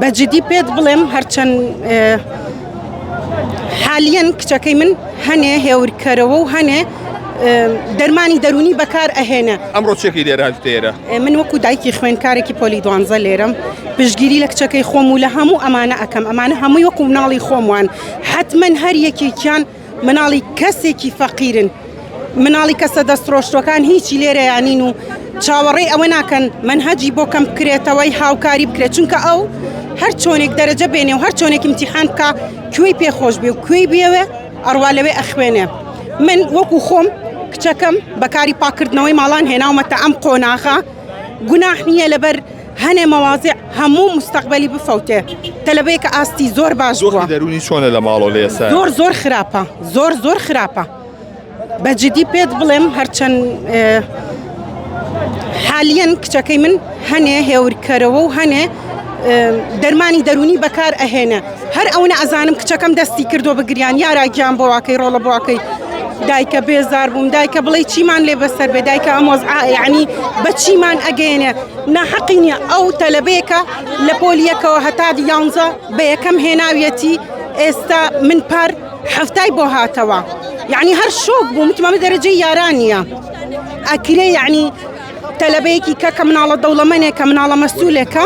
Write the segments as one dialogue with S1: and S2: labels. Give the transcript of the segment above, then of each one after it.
S1: بەجددی پێت بڵێم هەرچەند حالیەن کچەکەی من هەنێ هێورکەرەوە و هەنێ دەرمانی دەرونی بەکار ئەهێنە.
S2: ئەمڕۆ چێکی لێرە تێرە؟
S1: من وەکو دایکی خوێندکارێکی پۆلی 12 لێرەم پشتگیری لە کچەکەی خۆم و لە هەموو ئەمانە ئەەکەم. ئەمانە هەمووی وەکو مناڵی خۆموان، حتمما هەر یەکێکیان مناڵی کەسێکی فەقیرن، مناڵی کەسە دەستڕۆشتەکان هیچی لێرە یانین و چاوەڕێی ئەوە ناکەن منهەجی بۆ کەم بکرێتەوەی هاوکاری بکرێت، چونکە ئەو هەر چۆنێک دەرەجە بێنێ و هەر چۆنێک امتیحان بکە کوێی پێخۆش بێ و کوێی بێوێ ئەڕوا لەوێ ئەخوێنێ. من وەکو خۆم کچەکەم بەکاری پاکردنەوەی ماڵان هێناومەتە ئەم قۆناغا، گوناح نییە لەبەر هەنێ مەواضیع هەموو مستەقبەلی بفەوتێ. تەلەبەیەکە ئاستی زۆر باش بووە.
S2: دەرونی چۆنە لە ماڵۆ لێسا؟
S1: زۆر خراپە، زۆر خراپە. بەجددی پێت بڵێم هەرچەند حالیەن کچەکەی من هەنێ هێورکەرەوە و هەنێ دەرمانی دەرونی بەکار ئەهێنە. هەر ئەوە ئەزانم کچەکەم دەستی کردو بەگریان یاراگیان بۆ واکەی ڕۆڵە بۆ واکەی دایکە بێزار بووم، دایکە بڵێ چیمان لێ بەسەر بێ، دایکە ئەمۆزعا یعنی بە چیمان ئەگەێنێ. ناحەقی نییە ئەو تەلەبەیەکە لە پۆلیەکەوە هەتا 11 بە یەکەم هێناویەتی ئێستا من پار هەفتای بۆ هاتەوە، یعنی هەر شۆک بوو متمەمە دەرەجەی یارانیە ئەکرێ، یعنی تەلەبەیەکی کە مناڵە دەوڵەمەنێکە مناڵە مەسئولێکە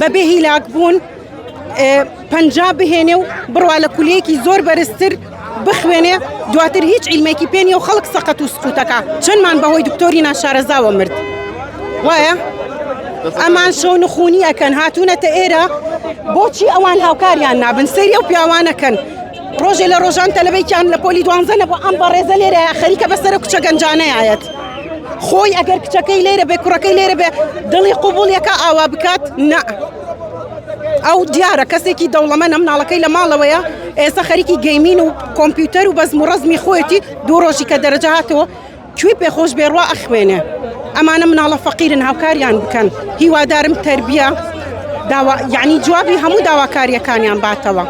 S1: بەبێ هیلاک بوون پەنجاب بهێنێ و بڕوا لە کولەیەکی زۆر بەرزتر بخوێنێ، دواتر هیچ عیلمێکی پێنیە و خەڵک سەقەت و سقوتەکە. چەندمان بەهۆی دکتۆری ناشارەزاوە مرد، وایە؟ ئەمان شەو نخوونی ئەکەن هاتوونەتە ئێرە بۆچی ئەوان هاوکاریان نابن سەیری ئەو پیاوانەکەن. ڕۆژێ لە ڕۆژان تەلەبەیەکیان لە پۆلی 12 نەبوو ئەم بەڕێزە لێرەیە خەریکە بەسەرە کوچە گەنجانەیەت خۆی ئەگەر کچەکەی لێرە بێ کوڕەکەی لێرە بێ دڵی قوبوڵیەکە ئاوا بکات نە. ئەو دیارە کەسێکی دەوڵەمەنە مناڵەکەی لە ماڵەوەیە ئێستا خەریکی گەیمین و کۆمپیوتەر و بەزم و ڕەزمی خۆیەتی دوو ڕۆژی کە دەرەجە هاتەوە کوێی پێخۆش بێڕوا ئەخوێنێ. ئەمانە مناڵە فەقیرن هاوکاریان بکەن. هیوادارم تەربیە یعنی جوابی هەموو داواکاریەکانیان باتەوە.